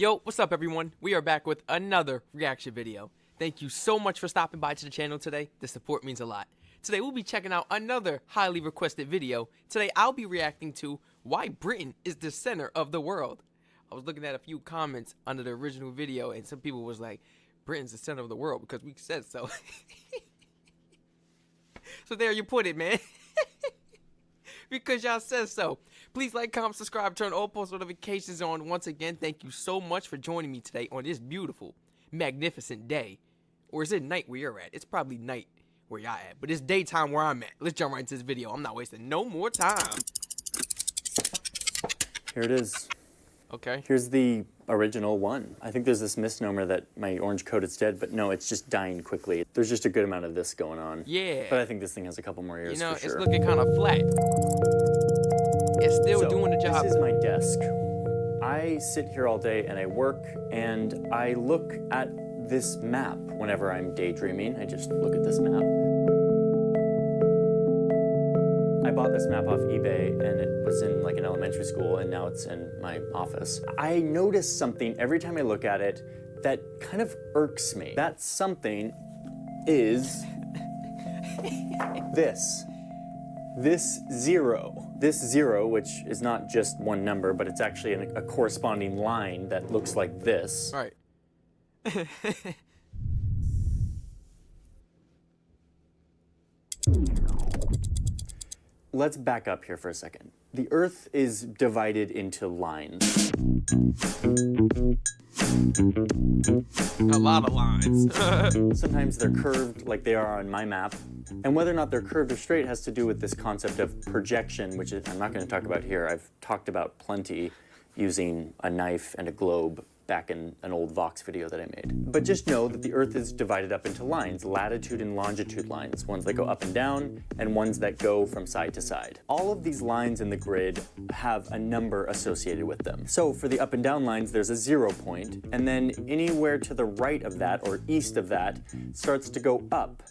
Yo, what's up everyone? We are back with another reaction video. Thank you so much for stopping by to the channel today. The support means a lot. Today we'll be checking out another highly requested video. Today I'll be reacting to why Britain is the center of the world. I was looking at a few comments under the original video and some people was like, Britain's the center of the world because we said so. So there you put it, man. Because y'all said so. Please like, comment, subscribe, turn all post notifications on. Once again, thank you so much for joining me today on this beautiful, magnificent day. Or is it night where you're at? It's probably night where y'all at, but it's daytime where I'm at. Let's jump right into this video. I'm not wasting no more time. Here it is. Okay. Here's the original one. I think there's this misnomer that my orange coat is dead, but no, it's just dying quickly. There's just a good amount of this going on. Yeah. But I think this thing has a couple more years, you know, for sure. It's looking kind of flat. It's still doing the job. This is my desk. I sit here all day and I work and I look at this map whenever I'm daydreaming. I just look at this map. I bought this map off eBay and it was in like an elementary school and now it's in my office. I notice something every time I look at it that kind of irks me. That something is this. This zero. This zero, which is not just one number, but it's actually a corresponding line that looks like this. Right. Let's back up here for a second. The Earth is divided into lines. A lot of lines. Sometimes they're curved like they are on my map. And whether or not they're curved or straight has to do with this concept of projection, which I'm not going to talk about here. I've talked about plenty using a knife and a globe back in an old Vox video that I made. But just know that the Earth is divided up into lines, latitude and longitude lines, ones that go up and down and ones that go from side to side. All of these lines in the grid have a number associated with them. So for the up and down lines, there's a 0 point, and then anywhere to the right of that or east of that starts to go up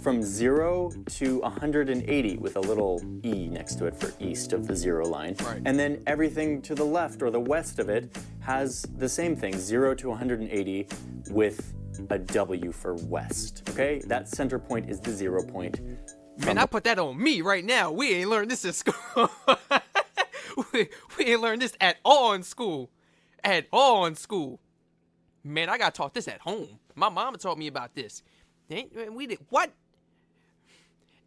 from 0 to 180 with a little E next to it for east of the 0 line. Right. And then everything to the left or the west of it has the same thing, 0 to 180 with a W for west, okay? That center point is the 0 point. Man, I put that on me right now. We ain't learned this in school. we ain't learned this at all in school. At all in school. Man, I got taught this at home. My mama taught me about this. We did what?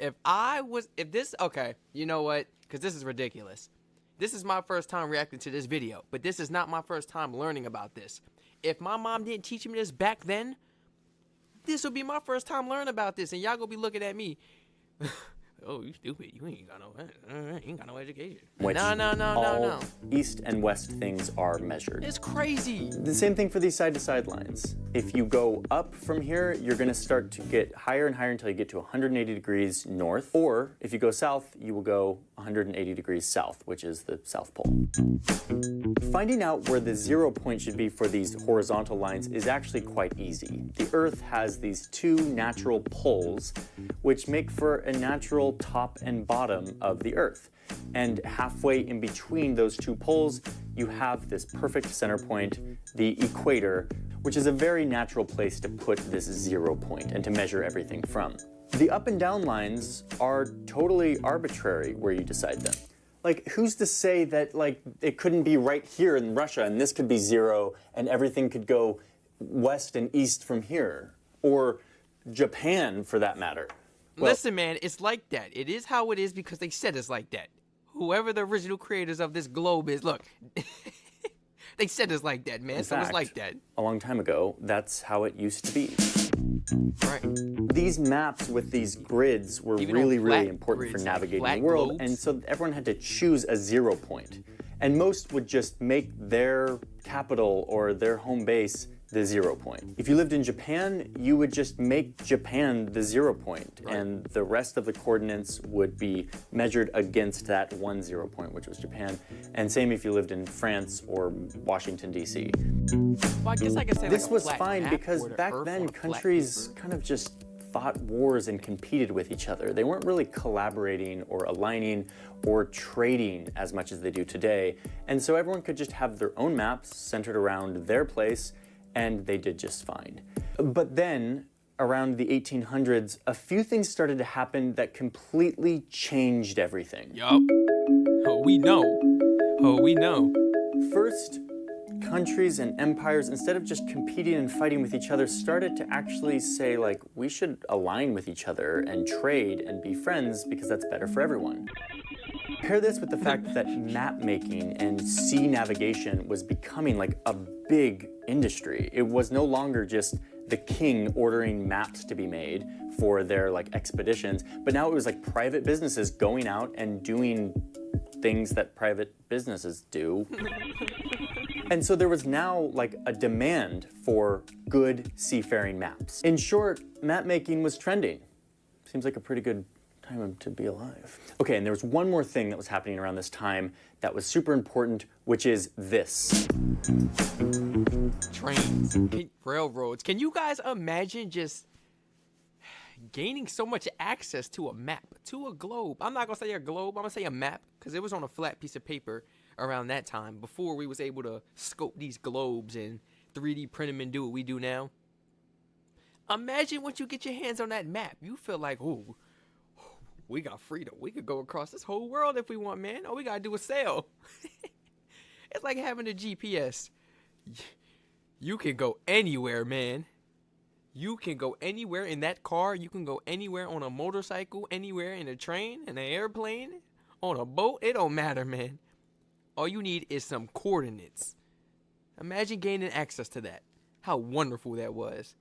Okay, you know what? Because this is ridiculous. This is my first time reacting to this video, but this is not my first time learning about this. If my mom didn't teach me this back then, this will be my first time learning about this, and y'all gonna be looking at me. Oh, you stupid. You ain't got no education. No. East and west things are measured. It's crazy. The same thing for these side-to-side lines. If you go up from here, you're gonna start to get higher and higher until you get to 180 degrees north. Or if you go south, you will go 180 degrees south, which is the South Pole. Finding out where the 0 point should be for these horizontal lines is actually quite easy. The Earth has these two natural poles, which make for a natural top and bottom of the Earth. And halfway in between those two poles, you have this perfect center point, the equator, which is a very natural place to put this 0 point and to measure everything from. The up and down lines are totally arbitrary where you decide them. Like, who's to say that, like, it couldn't be right here in Russia and this could be 0 and everything could go west and east from here? Or Japan, for that matter. Well, listen, man, it's like that. It is how it is because they said it's like that. Whoever the original creators of this globe is, look, they said it's like that, man. In So fact, it's like that. A long time ago, that's how it used to be. Right. These maps with these grids were Even really flat important for grids, navigating like the world, globes. and so everyone had to choose a 0 point. And most would just make their capital or their home base the 0 point. If you lived in Japan, you would just make Japan the 0 point, Right. and the rest of the coordinates would be measured against that one 0 point, which was Japan. And same if you lived in France or Washington, D.C. Well, I guess I could say This like a was flat fine map because or the back Earth then on a flat countries paper. kind of just fought wars and competed with each other. They weren't really collaborating or aligning or trading as much as they do today. And so everyone could just have their own maps centered around their place, and they did just fine. But then, around the 1800s, a few things started to happen that completely changed everything. Yup. Oh, we know. Oh, we know. First, countries and empires, instead of just competing and fighting with each other, started to actually say, like, we should align with each other and trade and be friends because that's better for everyone. Pair this with the fact that map making and sea navigation was becoming like a big industry. It was no longer just the king ordering maps to be made for their like expeditions, but now it was like private businesses going out and doing things that private businesses do. And so there was now like a demand for good seafaring maps. In short, map making was trending. Seems like a pretty good time to be alive. Okay, and there was one more thing that was happening around this time that was super important, which is this. Trains, railroads. Can you guys imagine just gaining so much access to a map, to a globe? I'm not gonna say a globe, I'm gonna say a map, because it was on a flat piece of paper around that time, before we was able to scope these globes and 3D print them and do what we do now. Imagine once you get your hands on that map, you feel like, oh, we got freedom. We could go across this whole world if we want, man. All we gotta do is sail. It's like having a GPS. You can go anywhere, man. You can go anywhere in that car. You can go anywhere on a motorcycle, anywhere in a train, in an airplane, on a boat. It don't matter, man. All you need is some coordinates. Imagine gaining access to that. How wonderful that was.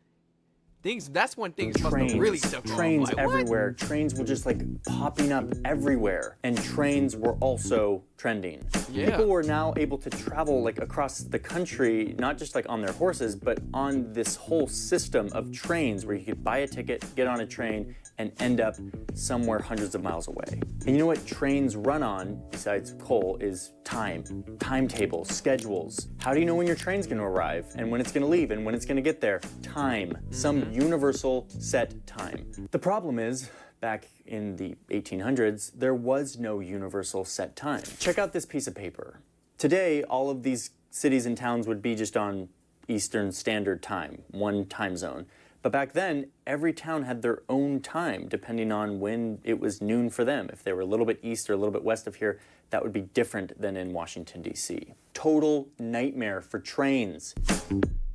That's when things must have really took off. Trains Like, everywhere. what? Trains were just like popping up everywhere. And trains were also trending. Yeah. People were now able to travel like across the country, not just like on their horses, but on this whole system of trains where you could buy a ticket, get on a train, and end up somewhere hundreds of miles away. And you know what trains run on, besides coal, is time. Timetables, schedules. How do you know when your train's gonna arrive, and when it's gonna leave, and when it's gonna get there? Time. Some universal set time. The problem is, back in the 1800s, there was no universal set time. Check out this piece of paper. Today, all of these cities and towns would be just on Eastern Standard Time, one time zone. But back then, every town had their own time, depending on when it was noon for them. If they were a little bit east or a little bit west of here, that would be different than in Washington, D.C. Total nightmare for trains.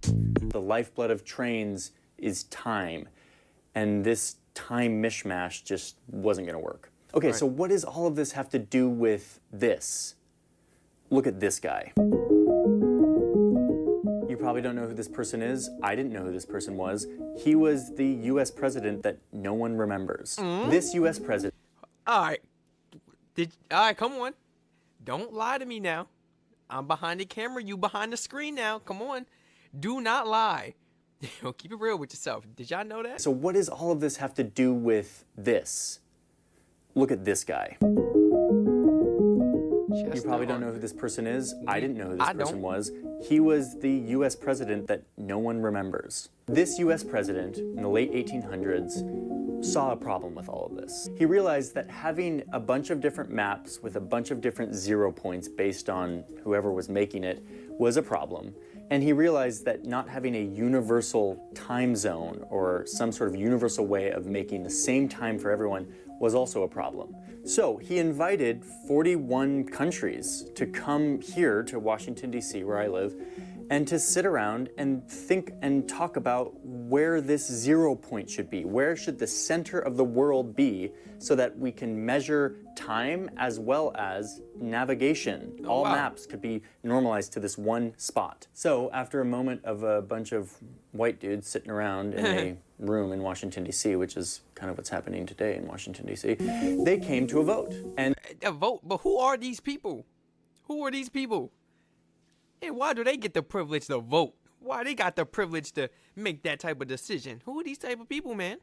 The lifeblood of trains is time. And this time mishmash just wasn't going to work. Okay, Right. So what does all of this have to do with this? Look at this guy. You probably don't know who this person is. I didn't know who this person was. He was the U.S. president that no one remembers. This U.S. president. All right. All right, come on. Don't lie to me now. I'm behind the camera. You behind the screen now. Come on. Do not lie. Keep it real with yourself. Did y'all know that? So what does all of this have to do with this? Look at this guy. You probably don't know who this person is. I didn't know who this person was. He was the U.S. president that no one remembers. This U.S. president in the late 1800s saw a problem with all of this. He realized that having a bunch of different maps with a bunch of different 0 points based on whoever was making it was a problem. And he realized that not having a universal time zone or some sort of universal way of making the same time for everyone was also a problem. So he invited 41 countries to come here to Washington, D.C., where I live, and to sit around and think and talk about where this 0 point should be. Where should the center of the world be so that we can measure time as well as navigation? All maps could be normalized to this one spot. So after a moment of a bunch of white dudes sitting around in a room in Washington, D.C., which is kind of what's happening today in Washington, D.C., they came to a vote. And A vote? But who are these people? Who are these people? And why do they get the privilege to vote? Why they got the privilege to make that type of decision? Who are these type of people, man?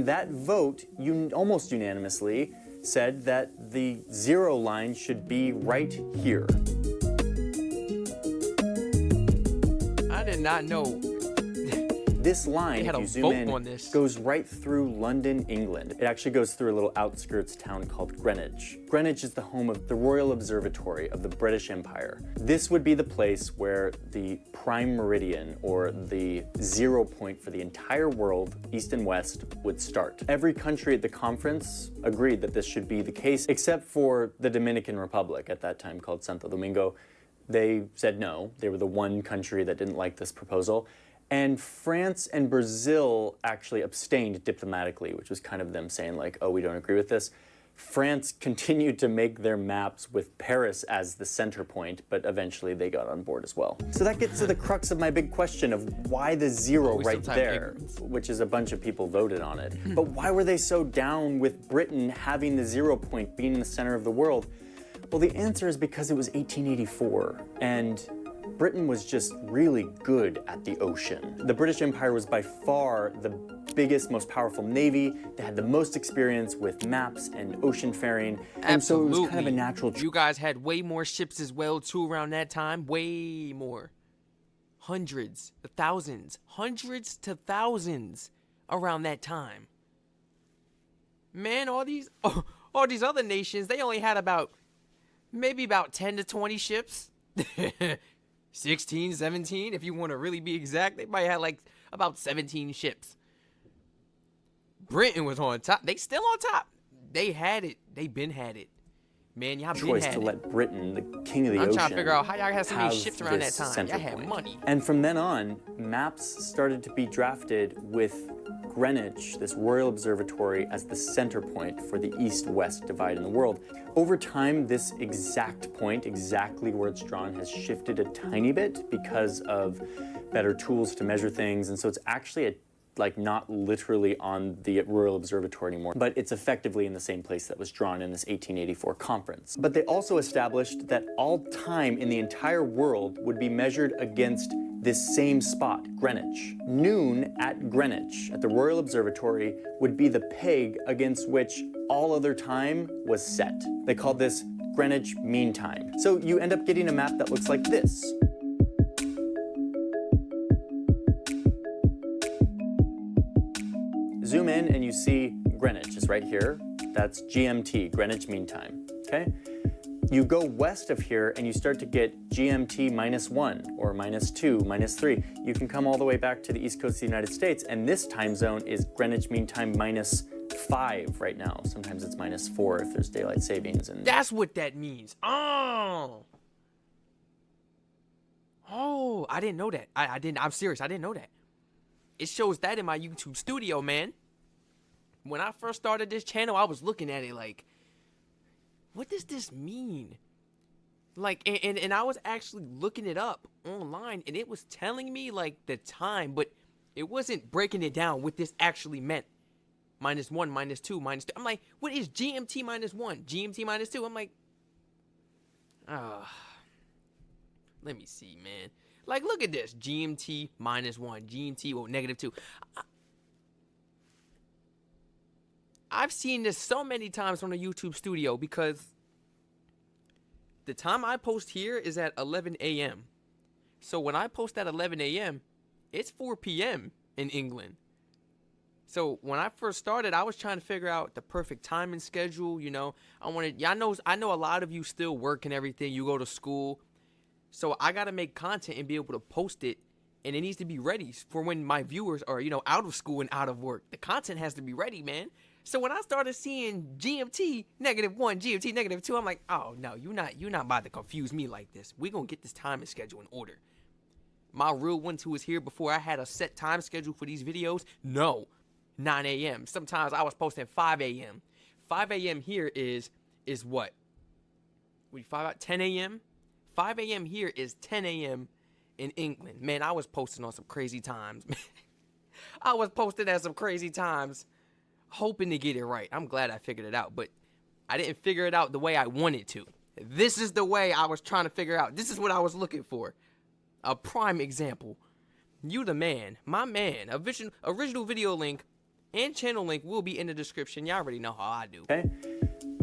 that vote almost unanimously said that the 0 line should be right here. I did not know this line, had if a you zoom vote in, on this. goes right through London, England. It actually goes through a little outskirts town called Greenwich. Greenwich is the home of the Royal Observatory of the British Empire. This would be the place where the prime meridian, or the 0 point for the entire world, east and west, would start. Every country at the conference agreed that this should be the case, except for the Dominican Republic, at that time called Santo Domingo. They said no. They were the one country that didn't like this proposal. And France and Brazil actually abstained diplomatically, which was kind of them saying like, oh, we don't agree with this. France continued to make their maps with Paris as the center point, but eventually they got on board as well. So that gets to the crux of my big question of why the 0 right there, which is a bunch of people voted on it. But why were they so down with Britain having the 0 point being in the center of the world? Well, the answer is because it was 1884, and Britain was just really good at the ocean. The British Empire was by far the biggest, most powerful navy. They had the most experience with maps and ocean faring. And so it was kind of a natural choice. You guys had way more ships as well, too, around that time. Way more. Hundreds to thousands around that time. Man, all these other nations, they only had maybe about 10 to 20 ships. 16, 17, if you want to really be exact. They might have like about 17 ships. Britain was on top. They still on top. They had it. They been had it. Man, y'all been had it. Choice to let Britain, the king of the ocean, I'm trying to figure out how y'all had so many ships around that time. Y'all had money. And from then on, maps started to be drafted with Greenwich, this Royal Observatory, as the center point for the east-west divide in the world. Over time, this exact point, exactly where it's drawn, has shifted a tiny bit because of better tools to measure things, and so it's actually not literally on the Royal Observatory anymore, but it's effectively in the same place that was drawn in this 1884 conference. But they also established that all time in the entire world would be measured against this same spot, Greenwich. Noon at Greenwich, at the Royal Observatory, would be the peg against which all other time was set. They called this Greenwich Mean Time. So you end up getting a map that looks like this. Zoom in and you see Greenwich is right here. That's GMT, Greenwich Mean Time, okay? You go west of here and you start to get GMT -1 or -2, -3. You can come all the way back to the east coast of the United States, and this time zone is Greenwich Mean Time -5 right now. Sometimes it's -4 if there's daylight savings. And that's what that means. Oh, I didn't know that. I'm serious. I didn't know that. It shows that in my YouTube studio, man. When I first started this channel, I was looking at it like, what does this mean? Like, and I was actually looking it up online, and it was telling me, like, the time, but it wasn't breaking it down what this actually meant. -1, -2, -3. I'm like, what is GMT -1? GMT -2? I'm like, let me see, man. Like, look at this. GMT -1. GMT, -2. I've seen this so many times on the YouTube studio because the time I post here is at 11 a.m. So when I post at 11 a.m., it's 4 p.m. in England. So when I first started, I was trying to figure out the perfect timing schedule. You know, I know a lot of you still work and everything. You go to school. So I got to make content and be able to post it, and it needs to be ready for when my viewers are, you know, out of school and out of work. The content has to be ready, man. So when I started seeing GMT -1, GMT -2, I'm like, oh no, you're not about to confuse me like this. We're gonna get this time and schedule in order. My real ones who was here before I had a set time schedule for these videos, no, 9 a.m. Sometimes I was posting 5 a.m. 5 a.m. here is what? 10 a.m. 5 a.m. here is 10 a.m. in England. Man, I was posting on some crazy times. I was posting at some crazy times, hoping to get it right. I'm glad I figured it out, but I didn't figure it out the way I wanted to. This is the way I was trying to figure out. This is what I was looking for. A prime example. You the man, my man. Original video link and channel link will be in the description. Y'all already know how I do. Okay.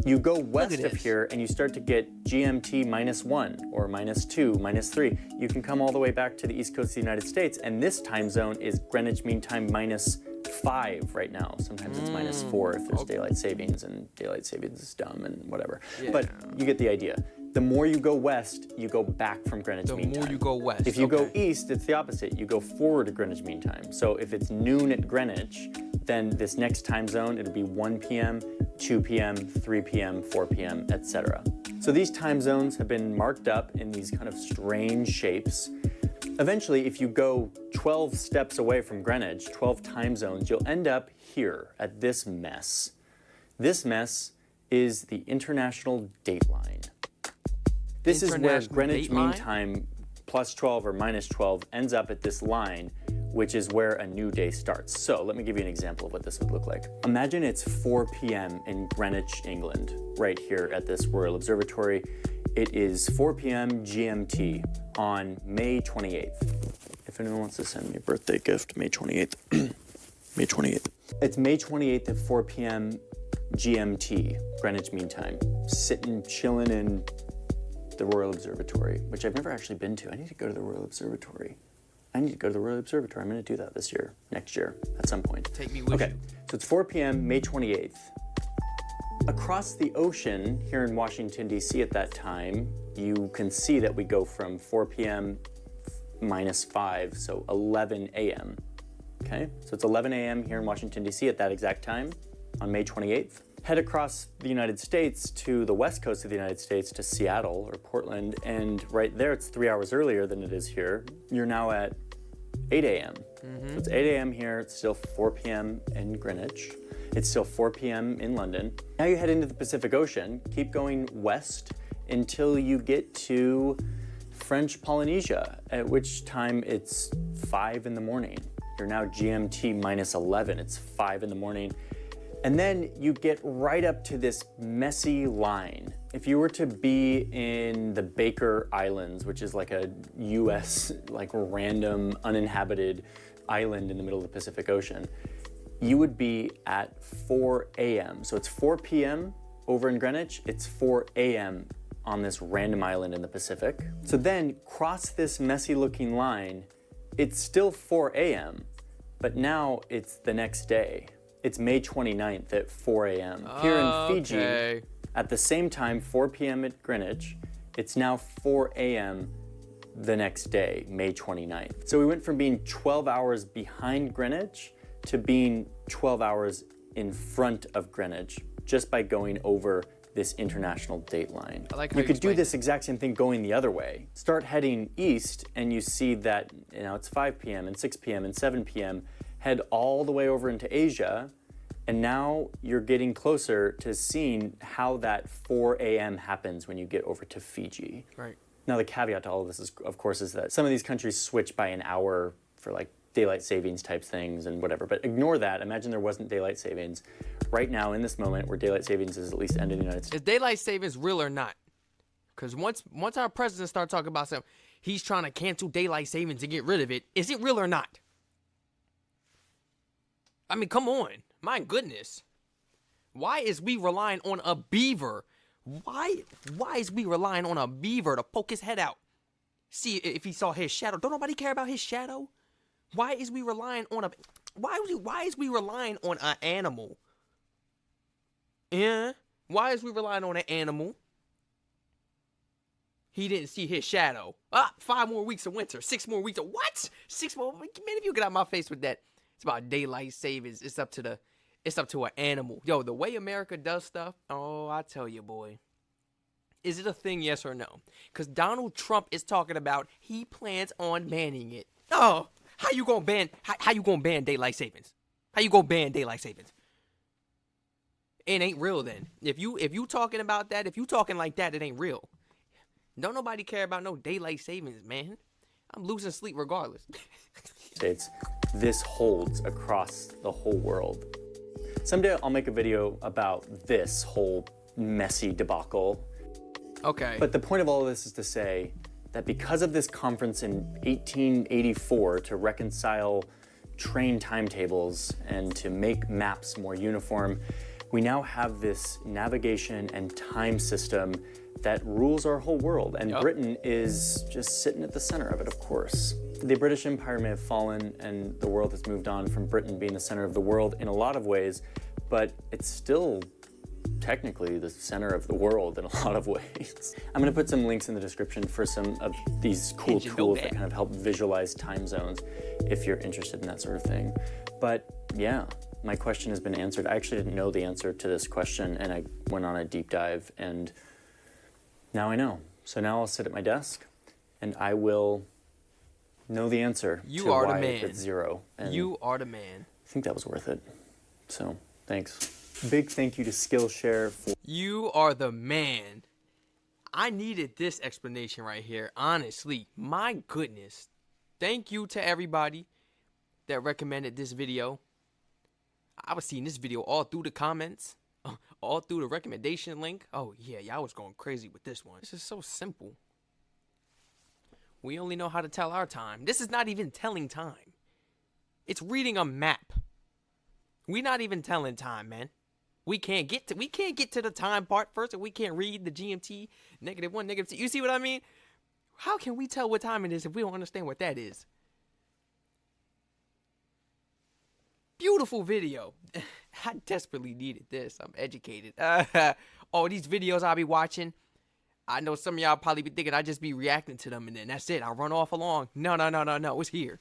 You go west of this. here and you start to get GMT -1 or -2, -3. You can come all the way back to the east coast of the United States, and this time zone is Greenwich Mean Time -5 right now. Sometimes it's -4 if there's daylight savings, and daylight savings is dumb and whatever. Yeah. But you get the idea. The more you go west, you go back from Greenwich Mean Time. The more you go west. If you go east, it's the opposite. You go forward to Greenwich Mean Time. So if it's noon at Greenwich, then this next time zone, it'll be 1 p.m., 2 p.m., 3 p.m., 4 p.m., etc. So these time zones have been marked up in these kind of strange shapes. Eventually, if you go 12 steps away from Greenwich, 12 time zones, you'll end up here at this mess. This mess is the International Dateline. This is where Greenwich Mean Time plus 12 or minus 12 ends up at this line, which is where a new day starts. So let me give you an example of what this would look like. Imagine it's 4 p.m. in Greenwich, England, right here at this Royal Observatory. It is 4 p.m. GMT on May 28th. If anyone wants to send me a birthday gift, May 28th. May 28th. It's May 28th at 4 p.m. GMT, Greenwich Mean Time. Sitting, chilling in the Royal Observatory, which I've never actually been to. I need to go to the Royal Observatory. I need to go to the Royal Observatory. I'm going to do that this year, next year, at some point. Take me with you. So it's 4 p.m., May 28th. Across the ocean here in Washington, D.C. at that time, you can see that we go from 4 p.m. -5, so 11 a.m. Okay, so it's 11 a.m. here in Washington, D.C. at that exact time on May 28th. Head across the United States to the west coast of the United States to Seattle or Portland, and right there it's 3 hours earlier than it is here. You're now at 8 a.m. So it's 8 a.m. here, it's still 4 p.m. in Greenwich. It's still 4 p.m. in London. Now you head into the Pacific Ocean, keep going west until you get to French Polynesia, at which time it's 5 in the morning. You're now GMT -11, it's 5 in the morning. And then you get right up to this messy line. If you were to be in the Baker Islands, which is like a US, like random uninhabited island in the middle of the Pacific Ocean, you would be at 4 a.m. So it's 4 p.m. over in Greenwich, it's 4 a.m. on this random island in the Pacific. So then cross this messy looking line, it's still 4 a.m., but now it's the next day. It's May 29th at 4 a.m. Here in Fiji, at the same time, 4 p.m. at Greenwich, it's now 4 a.m. the next day, May 29th. So we went from being 12 hours behind Greenwich to being 12 hours in front of Greenwich just by going over this international date line. I like how you could do this exact same thing going the other way. Start heading east and you see that it's 5 p.m. and 6 p.m. and 7 p.m. Head all the way over into Asia, and now you're getting closer to seeing how that 4 a.m. happens when you get over to Fiji. Right. Now the caveat to all of this is, of course, is that some of these countries switch by an hour for like daylight savings type things and whatever, but ignore that. Imagine there wasn't daylight savings. Right now, in this moment, where daylight savings is at least ended in the United States. Is daylight savings real or not? Because once our president starts talking about something, he's trying to cancel daylight savings and get rid of it. Is it real or not? I mean, come on. My goodness. Why is we relying on a beaver? Why is we relying on a beaver to poke his head out? See if he saw his shadow. Don't nobody care about his shadow? Why is we relying on why is we relying on an animal? Yeah. Why is we relying on an animal? He didn't see his shadow. 5 more weeks of winter. 6 more weeks of what? 6 more. Man, if you get out my face with that. It's about daylight savings. It's up to an animal. Yo, the way America does stuff, oh, I tell you, boy. Is it a thing, yes or no? Because Donald Trump is talking about he plans on banning it. Oh, how you gonna ban daylight savings? How you gonna ban daylight savings? It ain't real then. If you talking about that, if you talking like that, it ain't real. Don't nobody care about no daylight savings, man. I'm losing sleep regardless. States, this holds across the whole world. Someday I'll make a video about this whole messy debacle. Okay. But the point of all of this is to say that because of this conference in 1884 to reconcile train timetables and to make maps more uniform, We now have this navigation and time system that rules our whole world, and Britain is just sitting at the center of it, of course. The British Empire may have fallen and the world has moved on from Britain being the center of the world in a lot of ways, but it's still technically the center of the world in a lot of ways. I'm gonna put some links in the description for some of these cool tools that kind of help visualize time zones if you're interested in that sort of thing. But yeah, my question has been answered. I actually didn't know the answer to this question, and I went on a deep dive, and now I know. So now I'll sit at my desk and I will know the answer to why it's 0. And you are the man. I think that was worth it. So thanks. Big thank you to Skillshare for... You are the man. I needed this explanation right here, honestly. My goodness. Thank you to everybody that recommended this video. I was seeing this video all through the comments, all through the recommendation link. Oh yeah, y'all was going crazy with this one. This is so simple. We only know how to tell our time. This is not even telling time. It's reading a map. We not even telling time, man. We can't get to the time part first, and we can't read the GMT, -1, -2. You see what I mean? How can we tell what time it is if we don't understand what that is? Beautiful video. I desperately needed this. I'm educated. All these videos I'll be watching, I know some of y'all probably be thinking I just be reacting to them and then that's it. I'll run off along. No. It's here.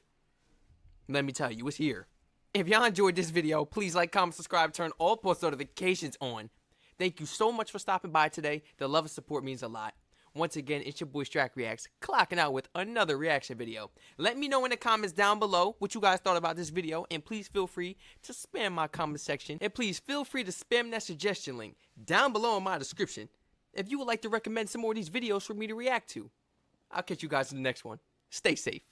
Let me tell you, it's here. If y'all enjoyed this video, please like, comment, subscribe, turn all post notifications on. Thank you so much for stopping by today. The love and support means a lot. Once again, it's your boy Strac Reacts, clocking out with another reaction video. Let me know in the comments down below what you guys thought about this video, and please feel free to spam my comment section. And please feel free to spam that suggestion link down below in my description if you would like to recommend some more of these videos for me to react to. I'll catch you guys in the next one. Stay safe.